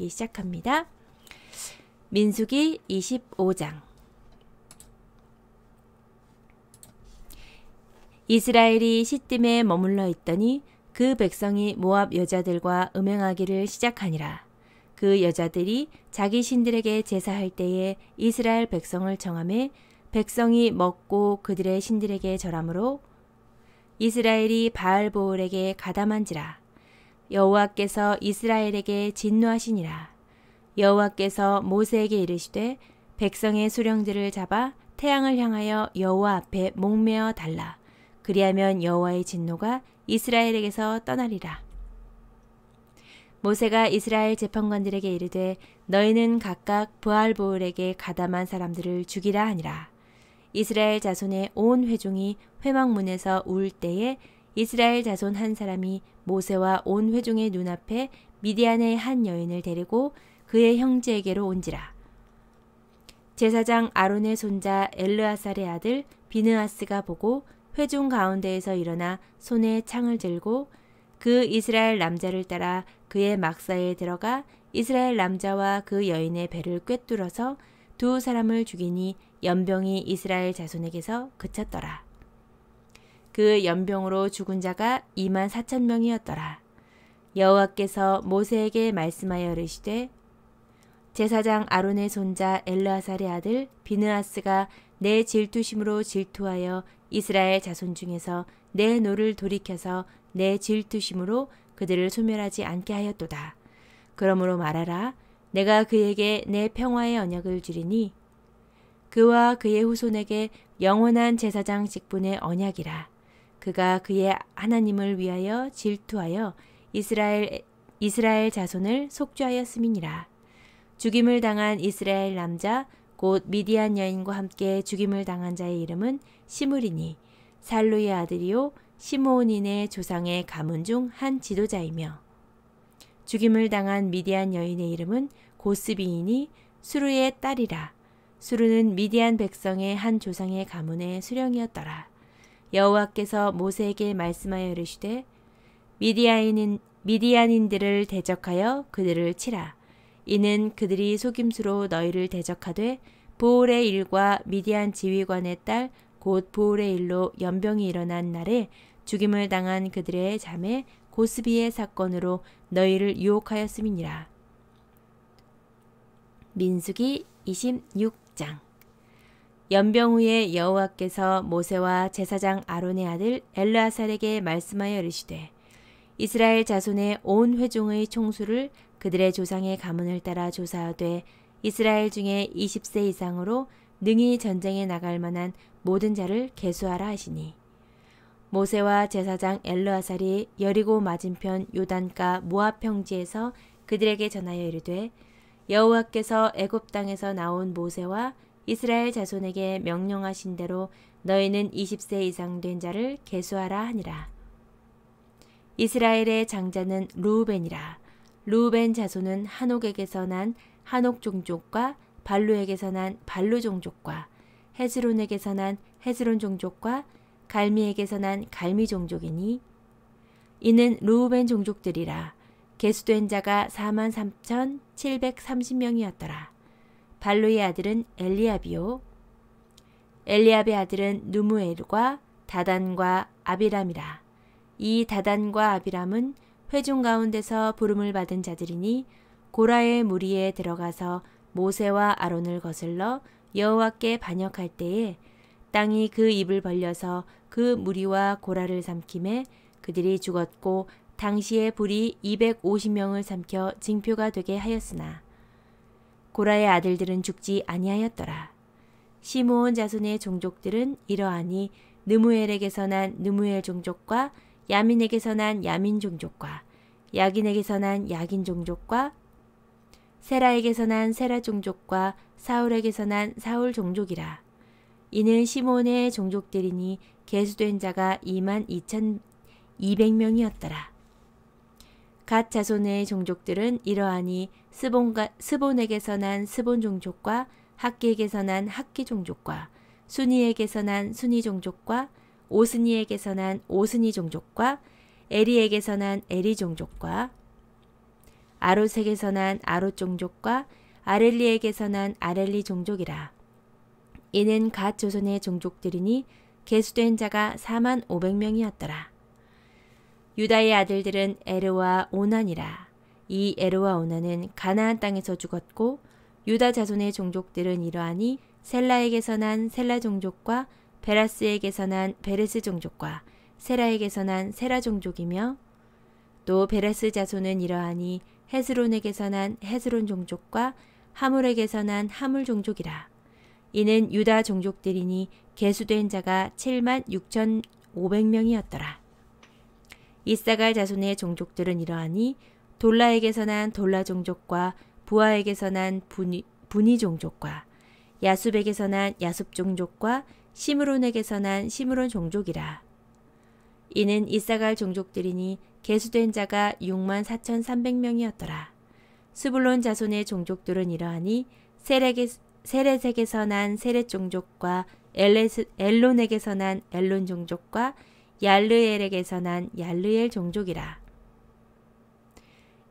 읽기 시작합니다. 민수기 25장. 이스라엘이 시딤에 머물러 있더니 그 백성이 모압 여자들과 음행하기를 시작하니라. 그 여자들이 자기 신들에게 제사할 때에 이스라엘 백성을 청하매 백성이 먹고 그들의 신들에게 절하므로 이스라엘이 바알보올에게 가담한지라. 여호와께서 이스라엘에게 진노하시니라. 여호와께서 모세에게 이르시되 백성의 수령들을 잡아 태양을 향하여 여호와 앞에 목매어 달라. 그리하면 여호와의 진노가 이스라엘에게서 떠나리라. 모세가 이스라엘 재판관들에게 이르되 너희는 각각 브알보올에게 가담한 사람들을 죽이라 하니라. 이스라엘 자손의 온 회중이 회막문에서 울 때에 이스라엘 자손 한 사람이 모세와 온 회중의 눈앞에 미디안의 한 여인을 데리고 그의 형제에게로 온지라. 제사장 아론의 손자 엘르아살의 아들 비느하스가 보고 회중 가운데에서 일어나 손에 창을 들고 그 이스라엘 남자를 따라 그의 막사에 들어가 이스라엘 남자와 그 여인의 배를 꿰뚫어서 두 사람을 죽이니 연병이 이스라엘 자손에게서 그쳤더라. 그 연병으로 죽은 자가 24,000명이었더라. 여호와께서 모세에게 말씀하여 이르시되 제사장 아론의 손자 엘르아살의 아들 비느하스가 내 질투심으로 질투하여 이스라엘 자손 중에서 내 노를 돌이켜서 내 질투심으로 그들을 소멸하지 않게 하였도다. 그러므로 말하라. 내가 그에게 내 평화의 언약을 주리니 그와 그의 후손에게 영원한 제사장 직분의 언약이라. 그가 그의 하나님을 위하여 질투하여 이스라엘 자손을 속죄하였음이니라. 죽임을 당한 이스라엘 남자 곧 미디안 여인과 함께 죽임을 당한 자의 이름은 시므리니 살루의 아들이요 시므온인의 조상의 가문 중 한 지도자이며 죽임을 당한 미디안 여인의 이름은 고스비이니 수르의 딸이라. 수르는 미디안 백성의 한 조상의 가문의 수령이었더라. 여호와께서 모세에게 말씀하여 이르시되 미디안인들을 대적하여 그들을 치라. 이는 그들이 속임수로 너희를 대적하되 보올의 일과 미디안 지휘관의 딸 곧 보올의 일로 연병이 일어난 날에 죽임을 당한 그들의 자매 고스비의 사건으로 너희를 유혹하였음이니라. 민수기 26장. 연병 후에 여호와께서 모세와 제사장 아론의 아들 엘르아살에게 말씀하여 이르시되 이스라엘 자손의 온 회중의 총수를 그들의 조상의 가문을 따라 조사하되 이스라엘 중에 20세 이상으로 능히 전쟁에 나갈 만한 모든 자를 계수하라 하시니 모세와 제사장 엘르아살이 여리고 맞은편 요단가 모압 평지에서 그들에게 전하여 이르되 여호와께서 애굽 땅에서 나온 모세와 이스라엘 자손에게 명령하신 대로 너희는 20세 이상 된 자를 계수하라 하니라. 이스라엘의 장자는 르우벤이라. 르우벤 자손은 한옥에게서 난 한옥 종족과 발루에게서 난 발루 종족과 헤스론에게서 난 헤스론 종족과 갈미에게서 난 갈미 종족이니 이는 르우벤 종족들이라. 계수된 자가 43,730명이었더라. 발루의 아들은 엘리압이요 엘리압의 아들은 누무엘과 다단과 아비람이라. 이 다단과 아비람은 회중 가운데서 부름을 받은 자들이니 고라의 무리에 들어가서 모세와 아론을 거슬러 여호와께 반역할 때에 땅이 그 입을 벌려서 그 무리와 고라를 삼킴에 그들이 죽었고 당시에 불이 250명을 삼켜 징표가 되게 하였으나 고라의 아들들은 죽지 아니하였더라. 시므온 자손의 종족들은 이러하니 느무엘에게서 난 느무엘 종족과 야민에게서 난 야민 종족과 야긴에게서 난 야긴 종족과 세라에게서 난 세라 종족과 사울에게서 난 사울 종족이라. 이는 시몬의 종족들이니 계수된 자가 22,200명이었더라. 갓 자손의 종족들은 이러하니 스본에게서 난 스본 종족과 학기에게서 난 학기 종족과 순이에게서 난 순이 종족과 오스니에게서 난 오스니 종족과 에리에게서 난 에리 종족과 아롯에게서 난 아롯 종족과 아렐리에게서 난 아렐리 종족이라. 이는 갓 조선의 종족들이니 계수된 자가 4만 500명이었더라. 유다의 아들들은 에르와 오난이라. 이 에르와 오난은 가나안 땅에서 죽었고 유다 자손의 종족들은 이러하니 셀라에게서 난 셀라 종족과 베라스에게서 난 베레스 종족과 세라에게서 난 세라 종족이며 또 베레스 자손은 이러하니 헤스론에게서 난 헤스론 종족과 하물에게서 난 하물 종족이라. 이는 유다 종족들이니 계수된 자가 7만 6,500명이었더라. 이사갈 자손의 종족들은 이러하니 돌라에게서 난 돌라 종족과 부하에게서 난 부니 종족과 야숲에게서 난 야숲 종족과 시므론에게서 난 시므론 종족이라. 이는 이사갈 종족들이니 계수된 자가 6만 4,300명이었더라. 스불론 자손의 종족들은 이러하니 세렛에게서 난 세렛 종족과 엘론에게서 난 엘론 종족과 얄르엘에게서 난 얄르엘 종족이라.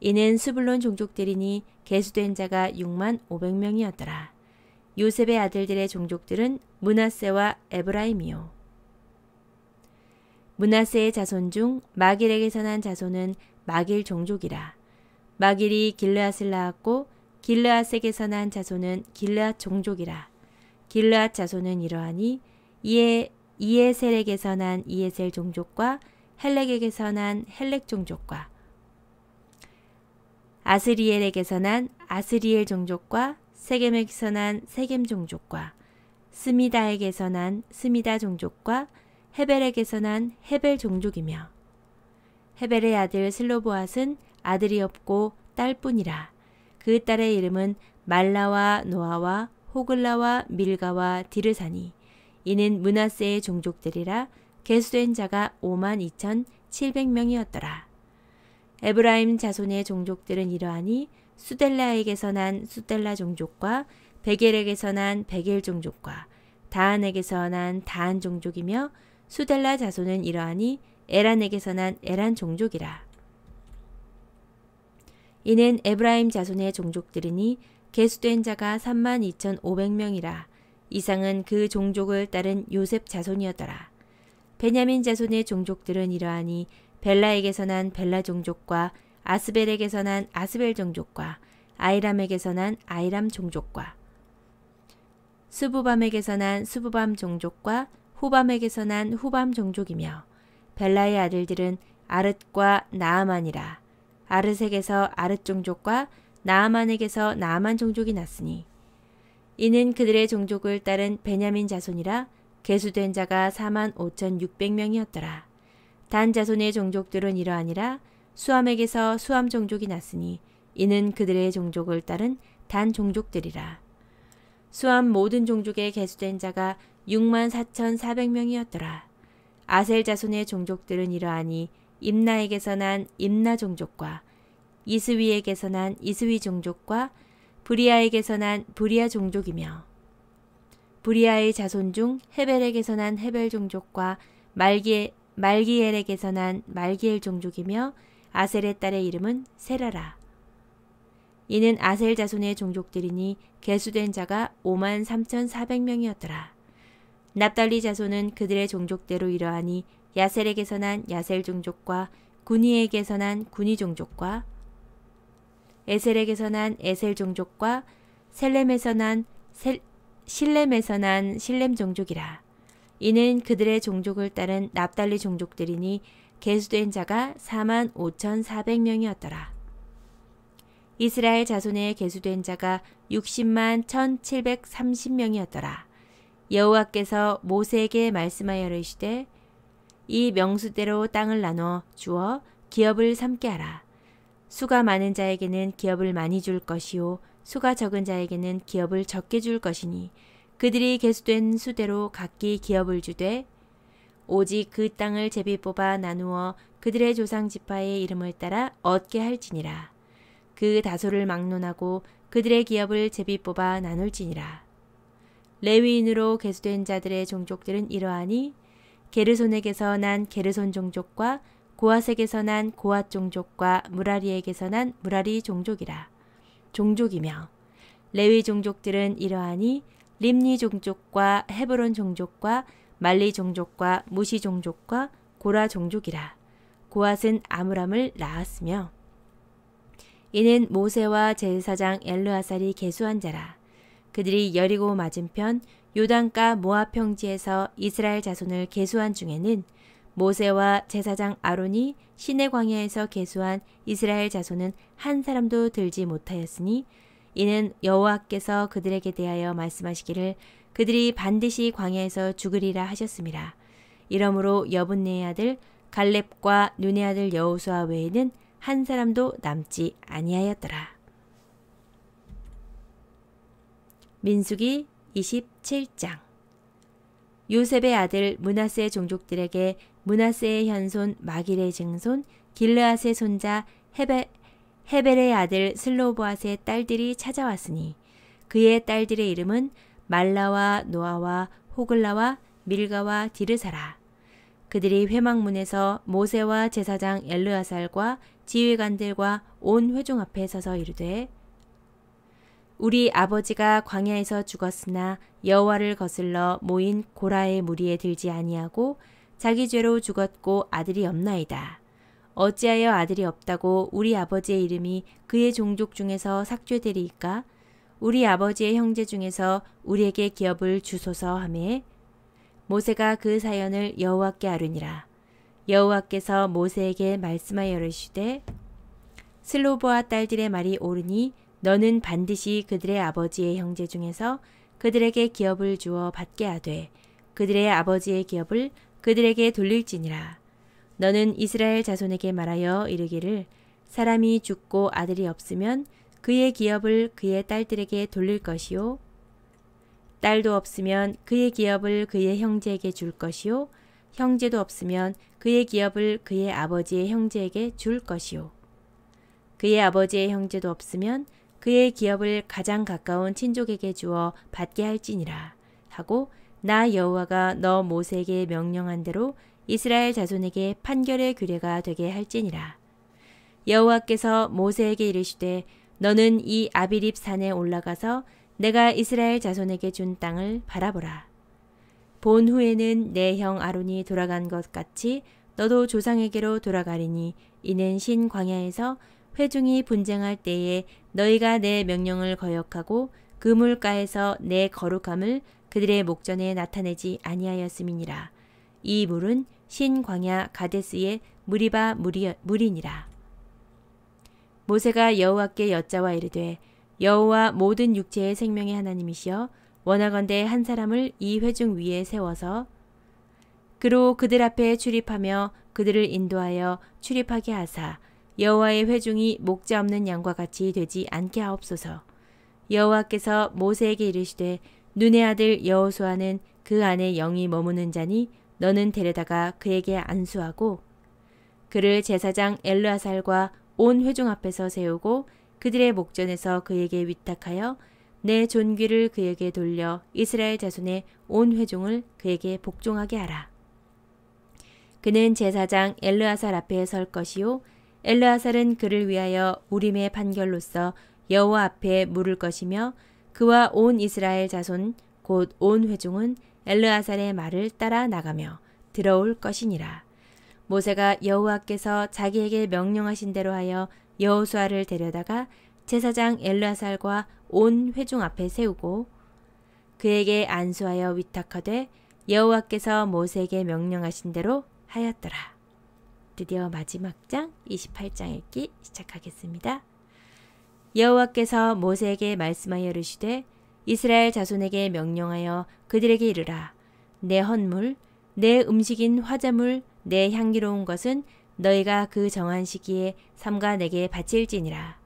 이는 스불론 종족들이니 계수된 자가 6만 500명이었더라. 요셉의 아들들의 종족들은 므낫세와 에브라임이요. 므낫세의 자손 중 마길에게서 난 자손은 마길 종족이라. 마길이 길르앗을 낳았고 길르앗에게서 난 자손은 길르앗 종족이라. 길르앗 자손은 이러하니 이에셀에게서 난 이에셀 종족과 헬렉에게서 난 헬렉 종족과 아스리엘에게서 난 아스리엘 종족과 세겜에게서 난 세겜 종족과 스미다에게서 난 스미다 종족과 헤벨에게서 난 헤벨 종족이며 헤벨의 아들 슬로보앗은 아들이 없고 딸뿐이라. 그 딸의 이름은 말라와 노아와 호글라와 밀가와 디르사니. 이는 므낫세의 종족들이라. 계수된 자가 5만 2,700명이었더라. 에브라임 자손의 종족들은 이러하니 수델라에게서 난 수델라 종족과 베겔에게서 난 베겔 종족과 다한에게서 난 다한 종족이며 수델라 자손은 이러하니 에란에게서 난 에란 종족이라. 이는 에브라임 자손의 종족들이니 계수된 자가 32,500명이라. 이상은 그 종족을 따른 요셉 자손이었더라. 베냐민 자손의 종족들은 이러하니 벨라에게서 난 벨라 종족과 아스벨에게서 난 아스벨 종족과 아이람에게서 난 아이람 종족과 스부밤에게서 난 스부밤 종족과 후밤에게서 난 후밤 종족이며 벨라의 아들들은 아릇과 나아만이라. 아릇에게서 아릇 종족과 나아만에게서 나아만 종족이 났으니 이는 그들의 종족을 따른 베냐민 자손이라. 계수된 자가 4만 5,600명이었더라. 단 자손의 종족들은 이러하니라. 수함에게서 수함 종족이 났으니 이는 그들의 종족을 따른 단 종족들이라. 수함 모든 종족에 계수된 자가 6만 4,400명이었더라. 아셀 자손의 종족들은 이러하니 임나에게서 난 임나 종족과 이스위에게서 난 이스위 종족과 브리아에게서 난 브리아 종족이며 브리아의 자손 중 헤벨에게서 난 헤벨 종족과 말기엘에게서 난 말기엘 종족이며 아셀의 딸의 이름은 세라라. 이는 아셀 자손의 종족들이니 계수된 자가 5만 3,400명이었더라. 납달리 자손은 그들의 종족대로 이러하니 야셀에게서 난 야셀 종족과 구니에게서 난 구니 종족과 에셀에게서 난 에셀 종족과 실렘에서 난 실렘 종족이라. 이는 그들의 종족을 따른 납달리 종족들이니 계수된 자가 4만 5,400명이었더라. 이스라엘 자손에 계수된 자가 60만 1,730명이었더라. 여호와께서 모세에게 말씀하여 이르시되 이 명수대로 땅을 나눠 주어 기업을 삼게 하라. 수가 많은 자에게는 기업을 많이 줄 것이요 수가 적은 자에게는 기업을 적게 줄 것이니 그들이 계수된 수대로 각기 기업을 주되 오직 그 땅을 제비 뽑아 나누어 그들의 조상 지파의 이름을 따라 얻게 할지니라. 그 다소를 막론하고 그들의 기업을 제비 뽑아 나눌지니라. 레위인으로 계수된 자들의 종족들은 이러하니 게르손에게서 난 게르손 종족과 고앗에게서 난 고앗 종족과 무라리에게서 난 무라리 종족이며 레위 종족들은 이러하니 림니 종족과 헤브론 종족과 말리 종족과 무시 종족과 고라 종족이라. 고앗은 아므람을 낳았으며 이는 모세와 제사장 엘르아살이 계수한 자라. 그들이 여리고 맞은편 요단가 모압 평지에서 이스라엘 자손을 계수한 중에는 모세와 제사장 아론이 시내 광야에서 계수한 이스라엘 자손은 한 사람도 들지 못하였으니 이는 여호와께서 그들에게 대하여 말씀하시기를 그들이 반드시 광야에서 죽으리라 하셨음이라. 이러므로 여분네의 아들 갈렙과 눈의 아들 여호수아 외에는 한 사람도 남지 아니하였더라. 민수기 27장. 요셉의 아들 므낫세 종족들에게 므낫세의 현손 마길의 증손 길르앗의 손자 헤벨의 아들 슬로보앗의 딸들이 찾아왔으니 그의 딸들의 이름은 말라와 노아와 호글라와 밀가와 디르사라. 그들이 회막문에서 모세와 제사장 엘르아살과 지휘관들과 온 회중 앞에 서서 이르되 우리 아버지가 광야에서 죽었으나 여호와를 거슬러 모인 고라의 무리에 들지 아니하고 자기 죄로 죽었고 아들이 없나이다. 어찌하여 아들이 없다고 우리 아버지의 이름이 그의 종족 중에서 삭죄되리이까? 우리 아버지의 형제 중에서 우리에게 기업을 주소서 하매 모세가 그 사연을 여호와께 아뢰니라. 여호와께서 모세에게 말씀하여 이르시되 슬로보아 딸들의 말이 옳으니 너는 반드시 그들의 아버지의 형제 중에서 그들에게 기업을 주어 받게 하되 그들의 아버지의 기업을 그들에게 돌릴지니라. 너는 이스라엘 자손에게 말하여 이르기를 사람이 죽고 아들이 없으면 그의 기업을 그의 딸들에게 돌릴 것이요 딸도 없으면 그의 기업을 그의 형제에게 줄 것이요 형제도 없으면 그의 기업을 그의 아버지의 형제에게 줄 것이요 그의 아버지의 형제도 없으면 그의 기업을 가장 가까운 친족에게 주어 받게 할지니라 하고 나 여호와가 너 모세에게 명령한 대로 이스라엘 자손에게 판결의 규례가 되게 할지니라. 여호와께서 모세에게 이르시되 너는 이 아비립 산에 올라가서 내가 이스라엘 자손에게 준 땅을 바라보라. 본 후에는 내 형 아론이 돌아간 것 같이 너도 조상에게로 돌아가리니 이는 신 광야에서 회중이 분쟁할 때에 너희가 내 명령을 거역하고 그 물가에서 내 거룩함을 그들의 목전에 나타내지 아니하였음이니라. 이 물은 신 광야 가데스의 무리바 물이니라. 모세가 여호와께 여짜와 이르되 여호와 모든 육체의 생명의 하나님이시여 원하건대 한 사람을 이 회중 위에 세워서 그로 그들 앞에 출입하며 그들을 인도하여 출입하게 하사 여호와의 회중이 목자 없는 양과 같이 되지 않게 하옵소서. 여호와께서 모세에게 이르시되 눈의 아들 여호수아는 그 안에 영이 머무는 자니 너는 데려다가 그에게 안수하고 그를 제사장 엘르아살과 온 회중 앞에서 세우고 그들의 목전에서 그에게 위탁하여 내 존귀를 그에게 돌려 이스라엘 자손의 온 회중을 그에게 복종하게 하라. 그는 제사장 엘르아살 앞에 설 것이요 엘르아살은 그를 위하여 우림의 판결로서 여호와 앞에 물을 것이며 그와 온 이스라엘 자손 곧 온 회중은 엘르아살의 말을 따라 나가며 들어올 것이니라. 모세가 여호와께서 자기에게 명령하신 대로 하여 여호수아를 데려다가 제사장 엘르아살과 온 회중 앞에 세우고 그에게 안수하여 위탁하되 여호와께서 모세에게 명령하신 대로 하였더라. 드디어 마지막 장 28장 읽기 시작하겠습니다. 여호와께서 모세에게 말씀하여 이르시되 이스라엘 자손에게 명령하여 그들에게 이르라. 내 헌물, 내 음식인 화제물, 내 향기로운 것은 너희가 그 정한 시기에 삼가 내게 바칠지니라.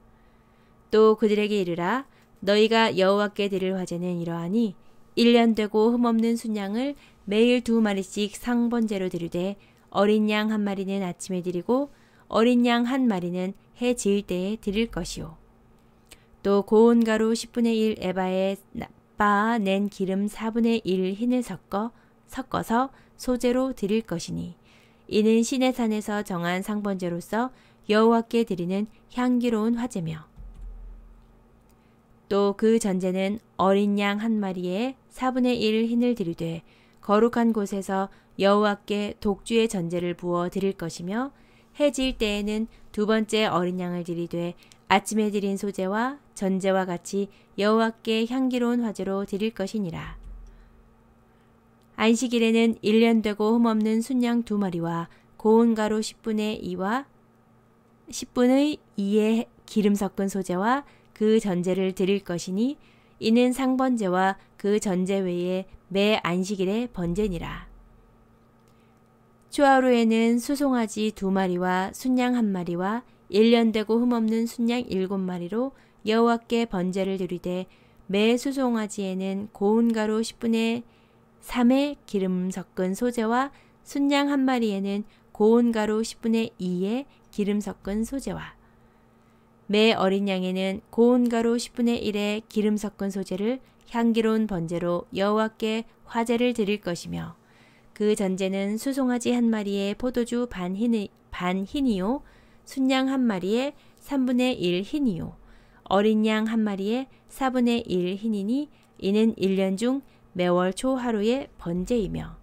또 그들에게 이르라. 너희가 여호와께 드릴 화제는 이러하니 1년 되고 흠없는 순양을 매일 2마리씩 상번제로 드리되 어린 양 1마리는 아침에 드리고 어린 양 1마리는 해 지을 때에 드릴 것이요. 또 고운 가루 10분의 1 에바에 빻아 낸 기름 4분의 1 흰을 섞어서 소재로 드릴 것이니 이는 시내 산에서 정한 상번제로서 여호와께 드리는 향기로운 화제며 또 그 전제는 어린 양 한 마리에 4분의 1 흰을 드리되 거룩한 곳에서 여호와께 독주의 전제를 부어 드릴 것이며 해질 때에는 두 번째 어린 양을 드리되 아침에 드린 소제와 전제와 같이 여호와께 향기로운 화제로 드릴 것이니라. 안식일에는 1년 되고 흠없는 순양 2마리와 고운 가루 10분의 2의 기름 섞은 소제와 그 전제를 드릴 것이니 이는 상번제와 그 전제 외에 매 안식일의 번제니라. 초하루에는 수송아지 2마리와 순양 1마리와 1년 되고 흠없는 순양 7마리로 여호와께 번제를 드리되 매 수송아지에는 고운 가루 10분의 3의 기름 섞은 소제와 순양 1마리에는 고운 가루 10분의 2의 기름 섞은 소제와 매 어린 양에는 고운 가루 10분의 1의 기름 섞은 소제를 향기로운 번제로 여호와께 화제를 드릴 것이며 그 전제는 수송아지 1마리에 포도주 반 흰이요 순양 1마리에 3분의 1 흰이요 어린 양 1마리에 4분의 1 흰이니 이는 1년 중 매월 초 하루의 번제며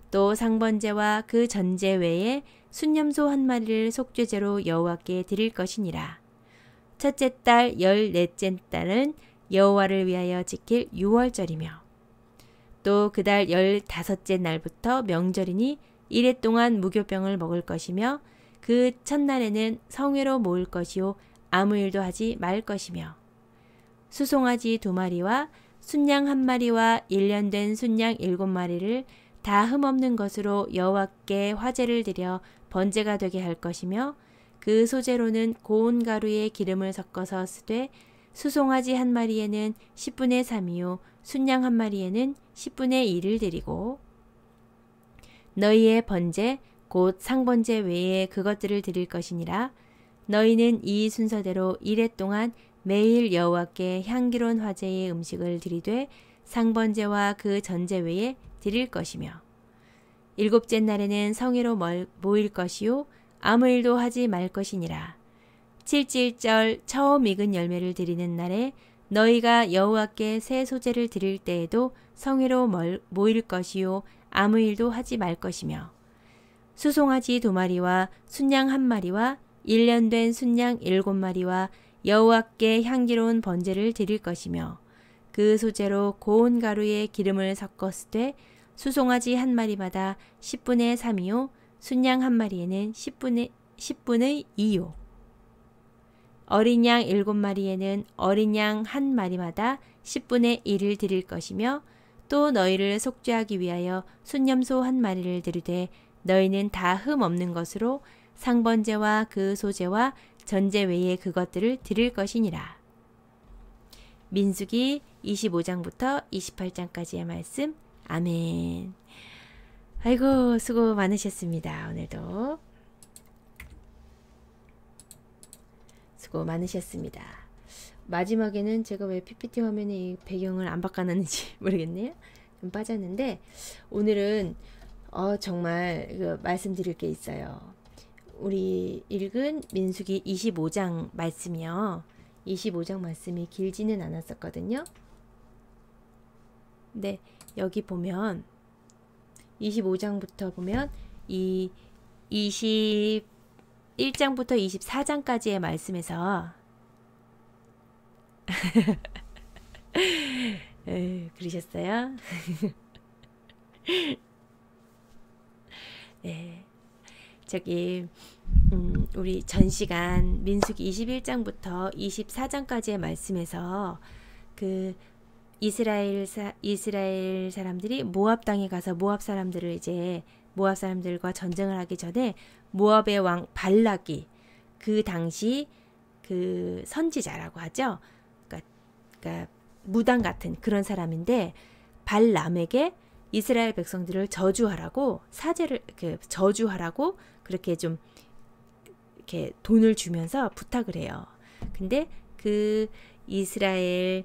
또 상번제와 그 전제 외에 순념소 1마리를 속죄제로 여호와께 드릴 것이니라. 첫째 달 14째 달은 여호와를 위하여 지킬 6월절이며 또 그 달 15째 날부터 명절이니 이래 동안 무교병을 먹을 것이며 그 첫날에는 성회로 모을 것이요 아무 일도 하지 말 것이며 수송아지 2마리와 순양 1마리와 1년 된 순양 7마리를 다 흠없는 것으로 여호와께 화제를 드려 번제가 되게 할 것이며 그 소제로는 고운 가루에 기름을 섞어서 쓰되 수송아지 1마리에는 10분의 3이요 순양 1마리에는 10분의 2를 드리고 너희의 번제 곧 상번제 외에 그것들을 드릴 것이니라. 너희는 이 순서대로 이래 동안 매일 여호와께 향기로운 화제의 음식을 드리되 상번제와 그 전제 외에 드릴 것이며 7째 날에는 성회로 모일 것이요 아무 일도 하지 말 것이니라. 7.7절 처음 익은 열매를 드리는 날에 너희가 여호와께 새 소제를 드릴 때에도 성회로 모일 것이요 아무 일도 하지 말 것이며 수송아지 2마리와 순양 1마리와 1년 된 순양 7마리와 여호와께 향기로운 번제를 드릴 것이며 그 소제로 고운 가루에 기름을 섞어 쓰되 수송아지 1마리마다 10분의 3이요 순양 1마리에는 10분의 2요 어린 양 7마리에는 어린 양 1마리마다 10분의 1을 드릴 것이며 또 너희를 속죄하기 위하여 순념소 1마리를 드리되 너희는 다 흠 없는 것으로 상번제와 그 소제와 전제 외에 그것들을 드릴 것이니라. 민수기 25장부터 28장까지의 말씀. 아멘. 아이고 수고 많으셨습니다. 오늘도 수고 많으셨습니다. 마지막에는 제가 왜 PPT 화면에 이 배경을 안 바꿔놨는지 모르겠네요. 좀 빠졌는데 오늘은 정말 말씀드릴 게 있어요. 우리 읽은 민수기 25장 말씀이요. 25장 말씀이 길지는 않았었거든요. 네, 여기 보면 25장부터 보면 이 21장부터 24장까지의 말씀에서 그러셨어요? 네. 저기 우리 전 시간 민수기 21장부터 24장까지의 말씀에서 그 이스라엘 사람들이 모압 땅에 가서 모압 사람들과 전쟁을 하기 전에 모압의 왕 발락이 그 당시 그 선지자라고 하죠. 그러니까 무당 같은 그런 사람인데 발람에게 이스라엘 백성들을 저주하라고 저주하라고 그렇게 좀 이렇게 돈을 주면서 부탁을 해요. 근데 그 이스라엘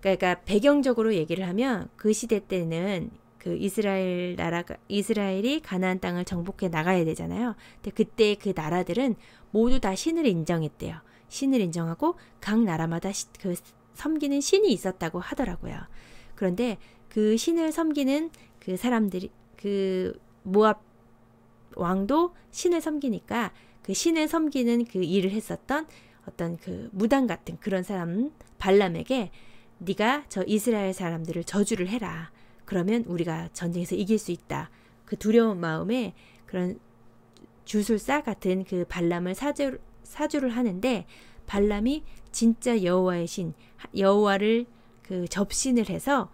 그러니까 배경적으로 얘기를 하면 그 시대 때는 그 이스라엘이 가나안 땅을 정복해 나가야 되잖아요. 근데 그때 그 나라들은 모두 다 신을 인정했대요. 신을 인정하고 각 나라마다 그 섬기는 신이 있었다고 하더라고요. 그런데 그 신을 섬기는 그 사람들이, 그 모압 왕도 신을 섬기니까 그 신을 섬기는 그 일을 했었던 어떤 그 무당 같은 그런 사람 발람에게 네가 저 이스라엘 사람들을 저주를 해라. 그러면 우리가 전쟁에서 이길 수 있다. 그 두려운 마음에 그런 주술사 같은 그 발람을 사주를 하는데, 발람이 진짜 여호와의 신, 여호와를 그 접신을 해서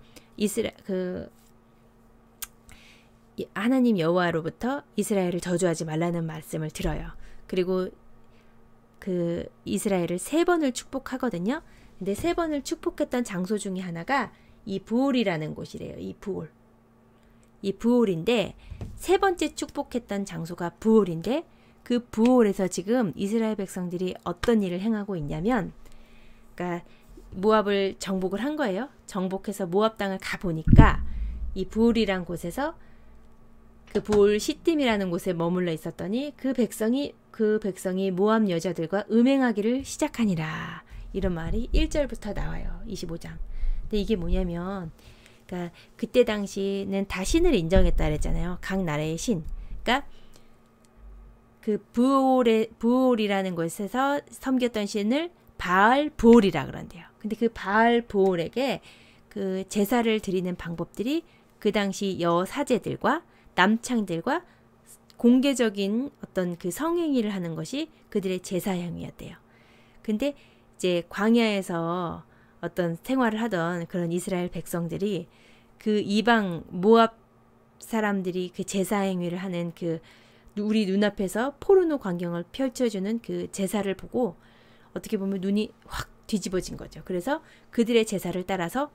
하나님 여호와로부터 이스라엘을 저주하지 말라는 말씀을 들어요. 그리고 그 이스라엘을 3번을 축복하거든요. 근데 3번을 축복했던 장소 중에 하나가 이 부올이라는 곳이래요. 이 부올인데 3번째 축복했던 장소가 부올인데, 그 부올에서 지금 이스라엘 백성들이 어떤 일을 행하고 있냐면, 그러니까 모압을 정복을 한 거예요. 정복해서 모압 땅을 가보니까 이 부올이란 곳에서 그 부올 시딤이라는 곳에 머물러 있었더니 그 백성이 모압 여자들과 음행하기를 시작하니라. 이런 말이 1절부터 나와요. 25장. 근데 이게 뭐냐면, 그러니까 그때 당시는 다 신을 인정했다 그랬잖아요. 각 나라의 신. 그러니까 그 부올이라는 곳에서 섬겼던 신을 바알 부올이라 그런대요. 근데 그 바알 부올에게 그 제사를 드리는 방법들이 그 당시 여사제들과 남창들과 공개적인 어떤 그 성행위를 하는 것이 그들의 제사 행위였대요. 근데 이제 광야에서 어떤 생활을 하던 그런 이스라엘 백성들이 그 이방 모압 사람들이 그 제사 행위를 하는 그 우리 눈앞에서 포르노 광경을 펼쳐주는 그 제사를 보고 어떻게 보면 눈이 확 뒤집어진 거죠. 그래서 그들의 제사를 따라서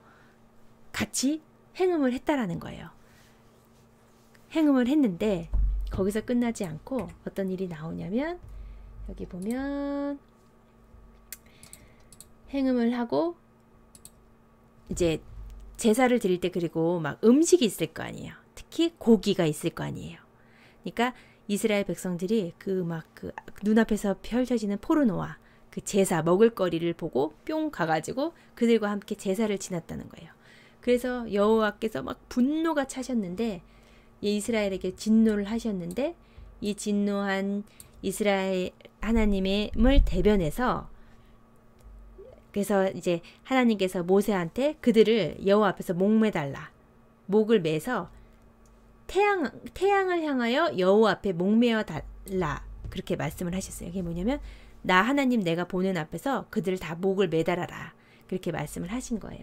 같이 행음을 했다라는 거예요. 행음을 했는데 거기서 끝나지 않고 어떤 일이 나오냐면, 여기 보면 행음을 하고 이제 제사를 드릴 때 그리고 막 음식이 있을 거 아니에요. 특히 고기가 있을 거 아니에요. 그러니까 이스라엘 백성들이 그 눈앞에서 펼쳐지는 포르노와 그 제사 먹을거리를 보고 뿅 가가지고 그들과 함께 제사를 지냈다는 거예요. 그래서 여호와께서 막 분노가 차셨는데, 이스라엘에게 진노를 하셨는데, 이 진노한 이스라엘 하나님을 대변해서, 그래서 이제 하나님께서 모세한테 그들을 여호와 앞에서 목매달라, 목을 매서 태양을 향하여 여호와 앞에 목매어 달라, 그렇게 말씀을 하셨어요. 이게 뭐냐면, 나 하나님 내가 보는 앞에서 그들을 다 목을 매달아라, 그렇게 말씀을 하신 거예요.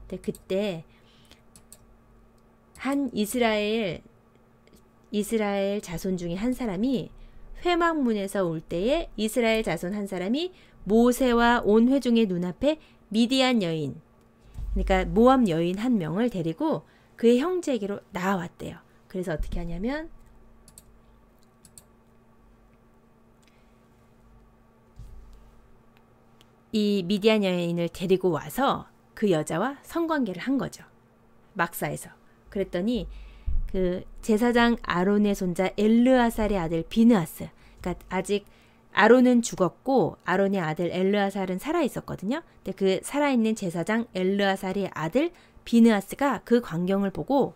근데 그때 한 이스라엘 자손 중에 한 사람이 회막문에서 올 때에 이스라엘 자손 한 사람이 모세와 온 회중의 눈앞에 미디안 여인, 그러니까 모압 여인 한 명을 데리고 그의 형제에게로 나아왔대요. 그래서 어떻게 하냐면, 이 미디안 여인을 데리고 와서 그 여자와 성관계를 한 거죠. 막사에서. 그랬더니 그 제사장 아론의 손자 엘르아살의 아들 비느하스, 그러니까 아직 아론은 죽었고 아론의 아들 엘르아살은 살아 있었거든요. 근데 그 살아있는 제사장 엘르아살의 아들 비느하스가 그 광경을 보고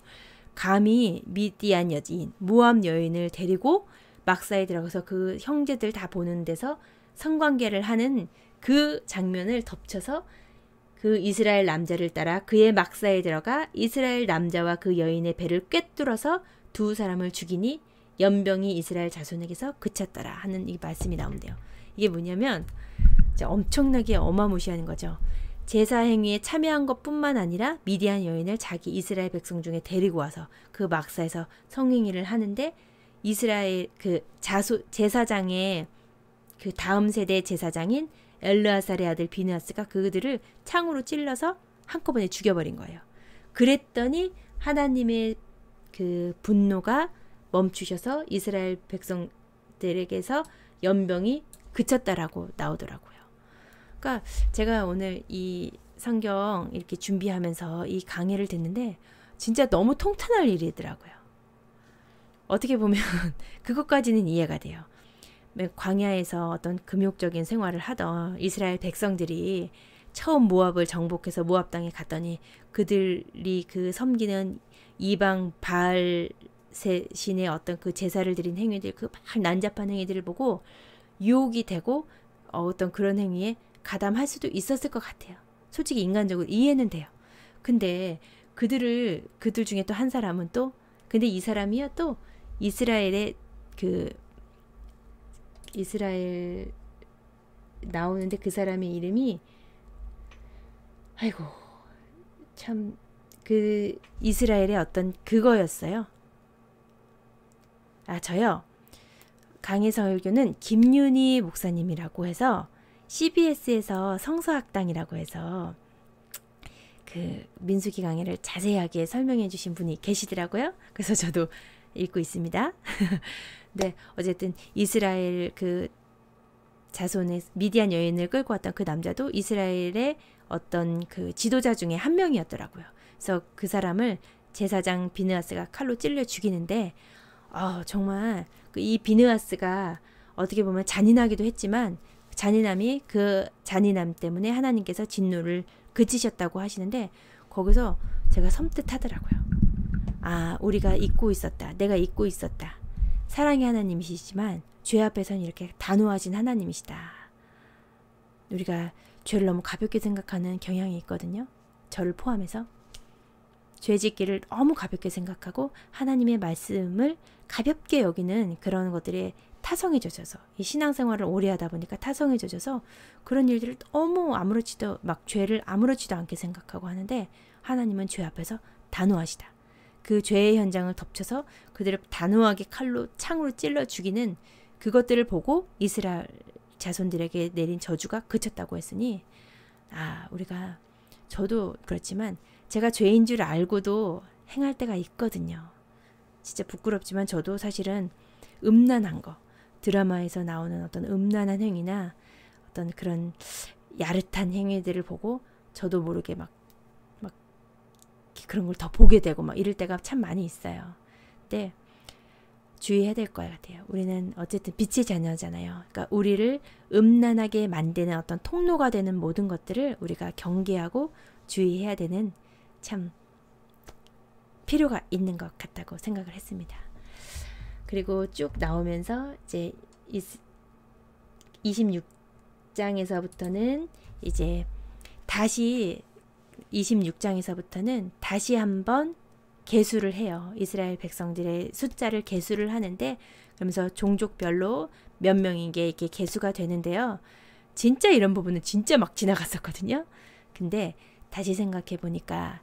감히 미디안 여인, 모압 여인을 데리고 막사에 들어가서 그 형제들 다 보는 데서 성관계를 하는 그 장면을 덮쳐서 그 이스라엘 남자를 따라 그의 막사에 들어가 이스라엘 남자와 그 여인의 배를 꿰뚫어서 두 사람을 죽이니 연병이 이스라엘 자손에게서 그쳤더라 하는 이 말씀이 나온대요. 이게 뭐냐면 엄청나게 어마무시한 거죠. 제사 행위에 참여한 것뿐만 아니라 미디안 여인을 자기 이스라엘 백성 중에 데리고 와서 그 막사에서 성행위를 하는데, 이스라엘 그 제사장의 그 다음 세대 제사장인 엘르아살의 아들 비느하스가 그들을 창으로 찔러서 한꺼번에 죽여버린 거예요. 그랬더니 하나님의 그 분노가 멈추셔서 이스라엘 백성들에게서 연병이 그쳤다라고 나오더라고요. 그러니까 제가 오늘 이 성경 이렇게 준비하면서 이 강의를 듣는데 진짜 너무 통탄할 일이더라고요. 어떻게 보면 그것까지는 이해가 돼요. 광야에서 어떤 금욕적인 생활을 하던 이스라엘 백성들이 처음 모압을 정복해서 모압 땅에 갔더니 그들이 그 섬기는 이방 바알 신의 어떤 그 제사를 드린 행위들, 그 막 난잡한 행위들을 보고 유혹이 되고 어떤 그런 행위에 가담할 수도 있었을 것 같아요. 솔직히 인간적으로 이해는 돼요. 근데 그들 중에 또 한 사람은 또 근데 이 사람이요 또 이스라엘 나오는데 그 사람의 이름이 아이고 참 그 이스라엘의 어떤 그거였어요. 저요. 강해설교는 김윤희 목사님이라고 해서 CBS에서 성서학당이라고 해서 그 민수기 강해를 자세하게 설명해 주신 분이 계시더라고요. 그래서 저도 읽고 있습니다. 네, 어쨌든 이스라엘 그 자손의 미디안 여인을 끌고 왔던 그 남자도 이스라엘의 어떤 그 지도자 중에 한 명이었더라고요. 그래서 그 사람을 제사장 비느하스가 칼로 찔러 죽이는데 정말 이 비느하스가 어떻게 보면 잔인하기도 했지만 잔인함이 그 잔인함 때문에 하나님께서 진노를 그치셨다고 하시는데 거기서 제가 섬뜩하더라고요. 우리가 잊고 있었다. 내가 잊고 있었다. 사랑의 하나님이시지만 죄 앞에서는 이렇게 단호하신 하나님이시다. 우리가 죄를 너무 가볍게 생각하는 경향이 있거든요. 저를 포함해서. 죄 짓기를 너무 가볍게 생각하고 하나님의 말씀을 가볍게 여기는 그런 것들에 타성에 젖어서 이 신앙생활을 오래 하다 보니까 타성에 젖어서 그런 일들을 너무 죄를 아무렇지도 않게 생각하고 하는데 하나님은 죄 앞에서 단호하시다. 그 죄의 현장을 덮쳐서 그들을 단호하게 칼로 창으로 찔러 죽이는 그것들을 보고 이스라엘 자손들에게 내린 저주가 그쳤다고 했으니 저도 그렇지만 제가 죄인 줄 알고도 행할 때가 있거든요. 진짜 부끄럽지만 저도 사실은 음란한 거, 드라마에서 나오는 어떤 음란한 행위나 어떤 그런 야릇한 행위들을 보고 저도 모르게 막 그런 걸 더 보게 되고 막 이럴 때가 참 많이 있어요. 근데 주의해야 될 것 같아요. 우리는 어쨌든 빛의 자녀잖아요. 그러니까 우리를 음란하게 만드는 어떤 통로가 되는 모든 것들을 우리가 경계하고 주의해야 되는 참 필요가 있는 것 같다고 생각을 했습니다. 그리고 쭉 나오면서 이제 26장에서부터는 이제 다시 26장에서부터는 다시 한번 계수를 해요. 이스라엘 백성들의 숫자를 계수를 하는데 그러면서 종족별로 몇 명인 게 이렇게 계수가 되는데요. 진짜 이런 부분은 진짜 막 지나갔었거든요. 근데 다시 생각해 보니까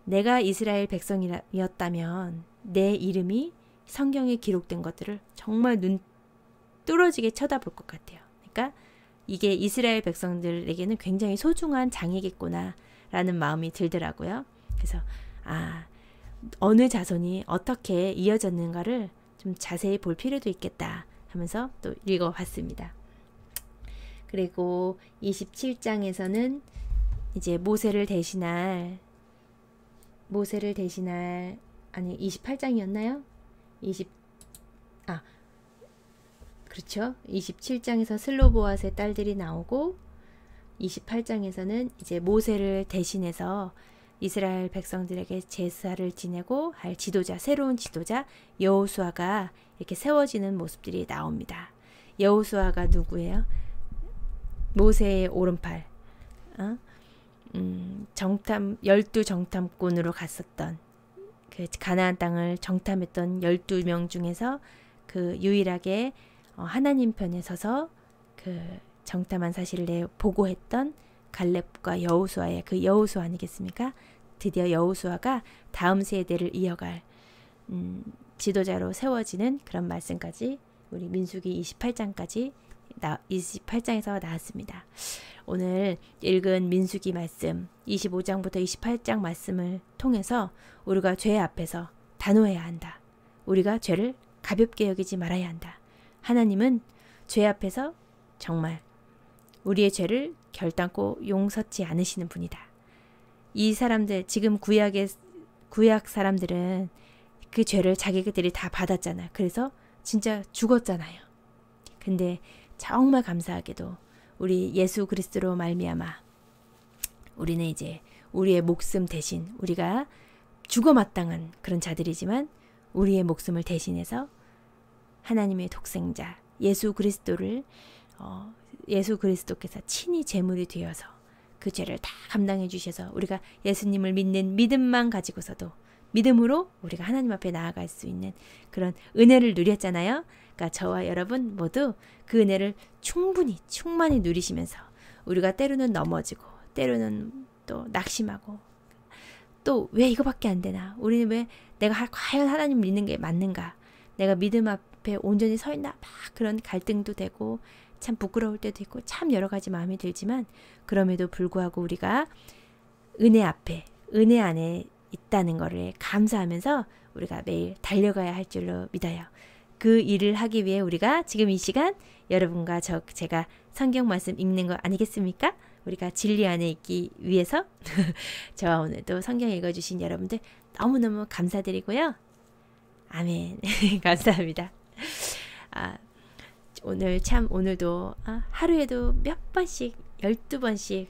내가 이스라엘 백성이었다면 내 이름이 성경에 기록된 것들을 정말 눈 뚫어지게 쳐다볼 것 같아요. 그러니까 이게 이스라엘 백성들에게는 굉장히 소중한 장이겠구나 라는 마음이 들더라고요. 그래서 어느 자손이 어떻게 이어졌는가를 좀 자세히 볼 필요도 있겠다 하면서 또 읽어봤습니다. 그리고 27장에서는 이제 모세를 대신할 아니 28장이었나요? 그렇죠. 27장에서 슬로보앗의 딸들이 나오고 28장에서는 이제 모세를 대신해서 이스라엘 백성들에게 제사를 지내고 할 지도자, 새로운 지도자 여호수아가 이렇게 세워지는 모습들이 나옵니다. 여호수아가 누구예요? 모세의 오른팔. 열두 정탐꾼으로 갔었던 그 가나안 땅을 정탐했던 12명 중에서 그 유일하게 하나님 편에 서서 그 정탐한 사실을 보고했던 갈렙과 여호수아의 그 여호수아 아니겠습니까? 드디어 여호수아가 다음 세대를 이어갈 지도자로 세워지는 그런 말씀까지 우리 민수기 28장에서 나왔습니다. 오늘 읽은 민수기 말씀 25장부터 28장 말씀을 통해서 우리가 죄 앞에서 단호해야 한다. 우리가 죄를 가볍게 여기지 말아야 한다. 하나님은 죄 앞에서 정말 우리의 죄를 결단코 용서치 않으시는 분이다. 이 사람들 지금 구약의 구약 사람들은 그 죄를 자기들이 다 받았잖아요. 그래서 진짜 죽었잖아요. 근데 정말 감사하게도 우리 예수 그리스도로 말미암아 우리는 이제 우리의 목숨 대신, 우리가 죽어 마땅한 그런 자들이지만 우리의 목숨을 대신해서 하나님의 독생자 예수 그리스도를 예수 그리스도께서 친히 제물이 되어서 그 죄를 다 감당해 주셔서 우리가 예수님을 믿는 믿음만 가지고서도 믿음으로 우리가 하나님 앞에 나아갈 수 있는 그런 은혜를 누렸잖아요. 그러니까 저와 여러분 모두 그 은혜를 충만히 누리시면서 우리가 때로는 넘어지고 때로는 또 낙심하고 또 왜 이거밖에 안 되나? 우리는 왜 내가 과연 하나님 믿는 게 맞는가? 내가 믿음 앞에 온전히 서 있나? 막 그런 갈등도 되고 참 부끄러울 때도 있고 참 여러 가지 마음이 들지만 그럼에도 불구하고 우리가 은혜 앞에 은혜 안에 있다는 것을 감사하면서 우리가 매일 달려가야 할 줄로 믿어요. 그 일을 하기 위해 우리가 지금 이 시간 여러분과 제가 성경 말씀 읽는 거 아니겠습니까? 우리가 진리 안에 있기 위해서 저와 오늘도 성경 읽어주신 여러분들 너무너무 감사드리고요. 아멘. 감사합니다. 오늘도 하루에도 몇 번씩 12번씩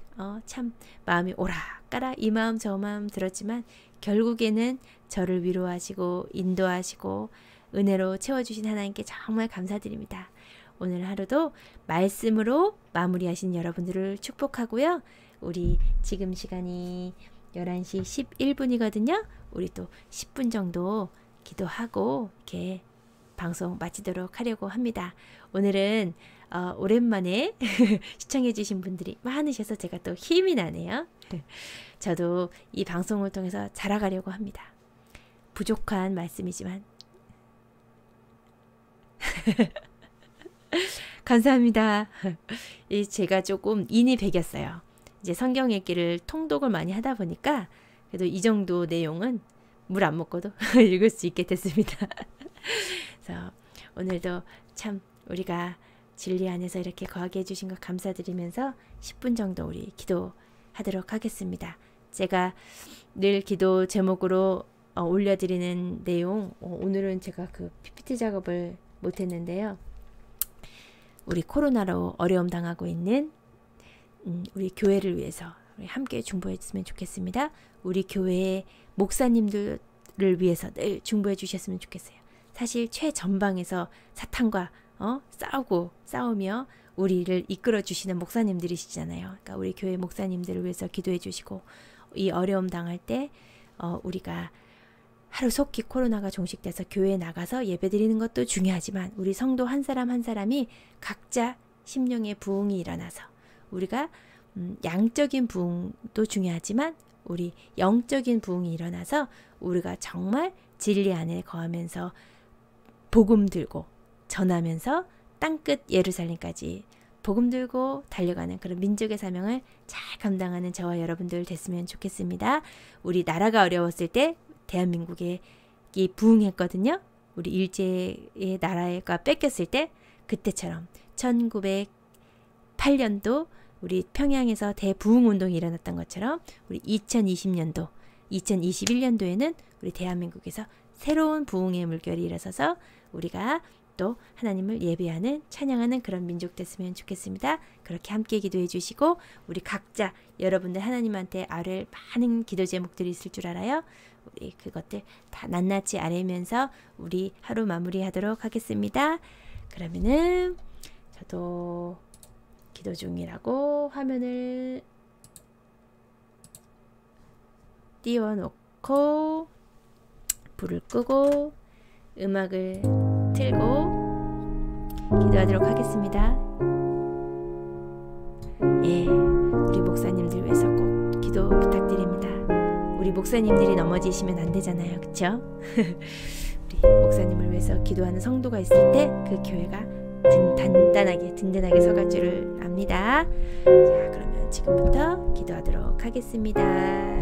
참 마음이 오락가락 이 마음 저 마음 들었지만 결국에는 저를 위로하시고 인도하시고 은혜로 채워주신 하나님께 정말 감사드립니다. 오늘 하루도 말씀으로 마무리하신 여러분들을 축복하고요. 우리 지금 시간이 11시 11분이거든요. 우리 또 10분 정도 기도하고 이렇게 방송 마치도록 하려고 합니다. 오늘은 오랜만에 시청해 주신 분들이 많으셔서 제가 또 힘이 나네요. 저도 이 방송을 통해서 자라가려고 합니다. 부족한 말씀이지만 감사합니다. 제가 조금 인이 배겼어요. 이제 성경 읽기를 통독을 많이 하다 보니까 그래도 이 정도 내용은 물 안 먹고도 읽을 수 있게 됐습니다. 그래서 오늘도 참 우리가 진리 안에서 이렇게 거하게 해주신 것 감사드리면서 10분 정도 우리 기도하도록 하겠습니다. 제가 늘 기도 제목으로 올려드리는 내용, 오늘은 제가 그 PPT 작업을 못했는데요. 우리 코로나로 어려움 당하고 있는 우리 교회를 위해서 우리 함께 중보했으면 좋겠습니다. 우리 교회의 목사님들을 위해서 늘 중보해 주셨으면 좋겠어요. 사실 최전방에서 사탄과 싸우며 우리를 이끌어 주시는 목사님들이시잖아요. 그러니까 우리 교회 목사님들을 위해서 기도해 주시고 이 어려움 당할 때 우리가 하루속히 코로나가 종식돼서 교회에 나가서 예배드리는 것도 중요하지만 우리 성도 한 사람 한 사람이 각자 심령의 부흥이 일어나서 우리가 양적인 부흥도 중요하지만 우리 영적인 부흥이 일어나서 우리가 정말 진리 안에 거하면서 복음 들고 전하면서 땅끝 예루살렘까지 복음 들고 달려가는 그런 민족의 사명을 잘 감당하는 저와 여러분들 됐으면 좋겠습니다. 우리 나라가 어려웠을 때 대한민국에 부흥했거든요. 우리 일제의 나라가 뺏겼을 때 그때처럼 1908년도 우리 평양에서 대부흥운동이 일어났던 것처럼 우리 2020년도, 2021년도에는 우리 대한민국에서 새로운 부흥의 물결이 일어서서 우리가 또 하나님을 예배하는 찬양하는 그런 민족 됐으면 좋겠습니다. 그렇게 함께 기도해 주시고 우리 각자 여러분들 하나님한테 아뢰 많은 기도 제목들이 있을 줄 알아요. 우리 그것들 다 낱낱이 아뢰면서 우리 하루 마무리하도록 하겠습니다. 그러면은 저도 기도 중이라고 화면을 띄워놓고 불을 끄고 음악을 틀고 기도하도록 하겠습니다. 예, 우리 목사님들 위해서 꼭 기도 부탁드립니다. 우리 목사님들이 넘어지시면 안 되잖아요. 그쵸? 우리 목사님을 위해서 기도하는 성도가 있을 때 그 교회가 든든하게 서갈 줄을 압니다. 자, 그러면 지금부터 기도하도록 하겠습니다.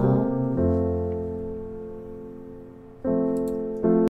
주시옵소서.